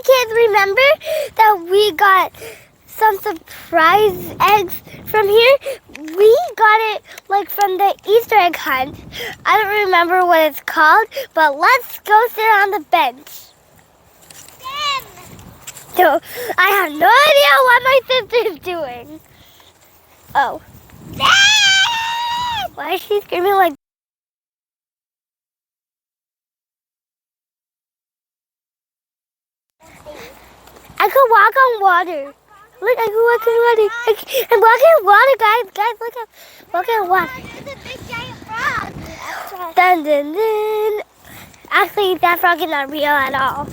kids remember that we got some surprise eggs from here? We got it like from the Easter egg hunt. I don't remember what it's called, but let's go sit on the bench. So I have no idea what my sister is doing. Oh. Why is she screaming like? I could walk on water. Look, I can walk on water. I'm walking on water, guys. Guys, look, I'm walking on water. There's a big giant frog. Dun, dun, dun. Actually, that frog is not real at all.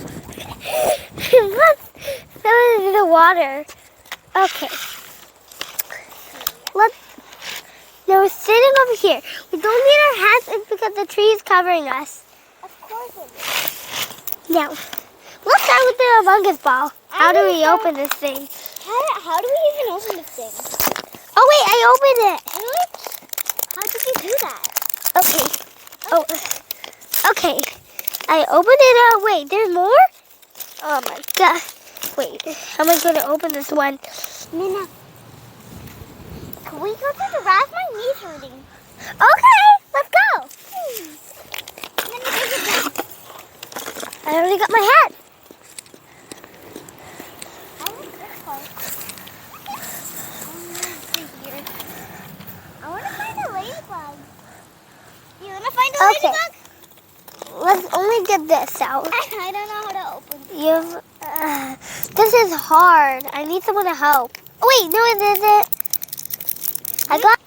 Let's throw it in the water. Okay. Now we're sitting over here. We don't need our hats. It's because the tree is covering us. Of course it is. Now, let's start with the Among Us ball. How do we open this thing? How do we even open this thing? Oh wait, I opened it. What? How did you do that? Okay. Oh, okay. I opened it up. Wait, there's more? Oh my god. Wait, how am I going to open this one? Nina, can we go to the grass? My knee's hurting. Okay, let's go. Nina, there's a bag. I already got my hat. I like this part. Weird. I want to find a ladybug. You want to find a Okay. ladybug? Let's only get this out. I don't know how to open this. This is hard. I need someone to help. Oh, wait, no, it isn't. I got.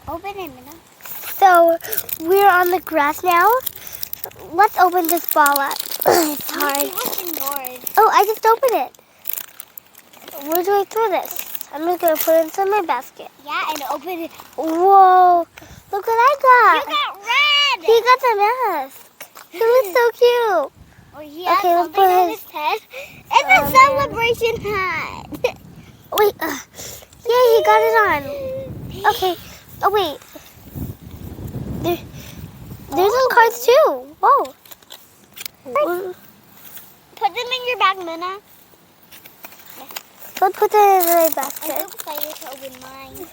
Open it, Nina. So we're on the grass now. Let's open this ball up. It's hard. See what's indoors. Oh, I just opened it. Where do I throw this? I'm just gonna put it inside my basket. Yeah, and open it. Whoa! Look what I got. You got red. He got the mask. He looks so cute. Oh, he has Okay, let's something put on his- his head. It's a celebration hat. Wait. Yeah, he got it on. Okay. Oh wait. There's some cards too. Whoa. Put them in your bag, Nina. Let's put that in my I'm basket. so excited to open mine.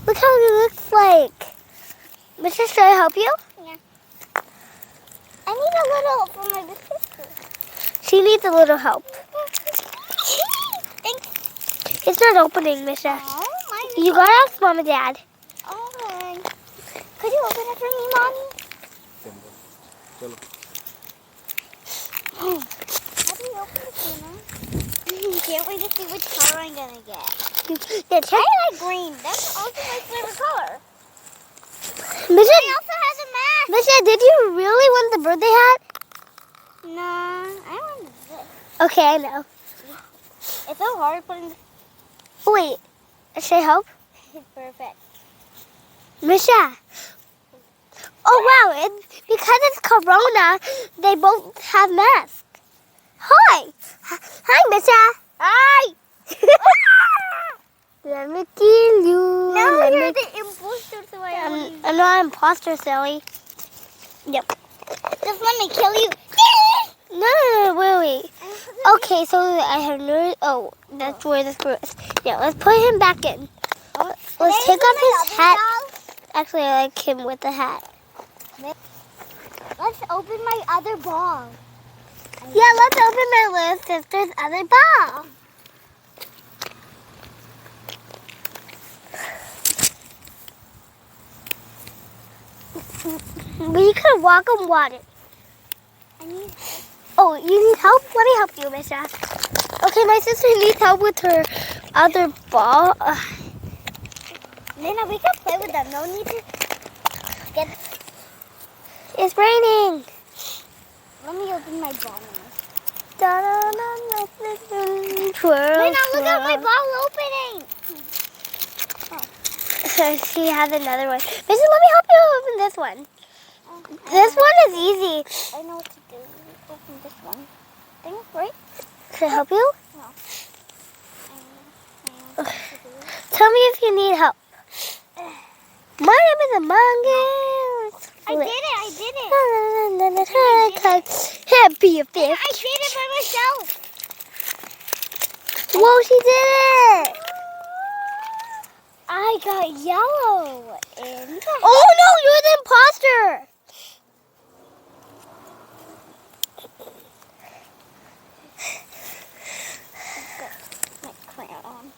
Look how it looks like. Mister, should I help you? Yeah. I need a little help from my big sister. She needs a little help. Thanks. It's not opening, Misha. Oh, mine. You gotta ask Mom and Dad. Okay. Could you open it for me, Mommy? How do you open it, Nina? Can't wait to see which color I'm gonna get. Yeah, check. I like green. That's also my favorite color. Misha, It also has a mask. Misha, did you really want the birthday hat? No, I want this. Okay, I know. It's so hard putting this. Wait, should I help? Perfect. Misha. Oh wow, because it's Corona, they both have masks. Hi. Hi, Misha. Hi! Let me kill you. Now Let you're me- the imposter, so I own you. I'm not an imposter, silly. Yep. Just let me kill you. No, wait. Okay, so I have no. Oh, that's where the screw is. Yeah, let's put him back in. Let's take off his hat. Actually, I like him with the hat. Let's open my other ball. Yeah, let's open my little sister's other ball. We could walk on water. I need. Oh, you need help? Let me help you, Misha. Okay, my sister needs help with her other ball. Nina, we can play with them. No need to get. It's raining. Let me open my ball now. Twirl, Nina, look at my ball opening. She has another one. Misha, let me help you open this one. This one is easy. I know what to do. Open this one. Thing, right? Can I help you? No. I know what to do. Tell me if you need help. My name is Among Us. I did it. Happy a fish. I did it by myself. Whoa, she did it! I got yellow. And Oh no, you're the imposter! my crown.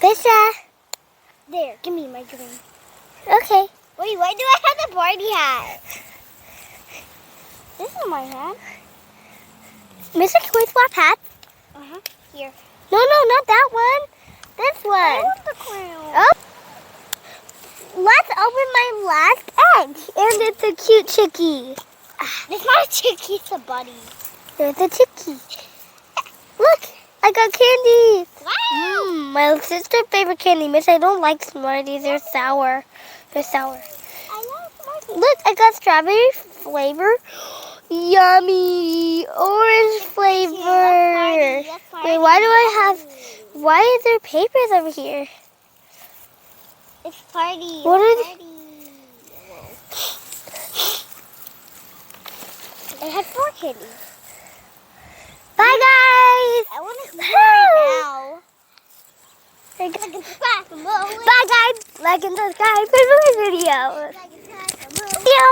Fisha! There, give me my green. Okay. Wait, why do I have the party hat? This is my hat. Mr. Can we swap hats? Here. No, not that one. This I one. want the crown. Oh. Let's open my last egg. And it's a cute chickie. It's not a chicky, it's a buddy. There's a chickie. Look, I got candy. Wow. My sister's favorite candy. Miss, I don't like Smarties. They're sour. They're sour. I love Smarties. Look, I got strawberry flavor. Yummy. Orange flavor. Wait, why do I have... Why is there papers over here? It's party. What it's is- party. I had 4 candies. Bye, guys. I want to eat it right now. Bye, Like and subscribe for more. guys. Like and subscribe for more videos. Like and subscribe for more. See you.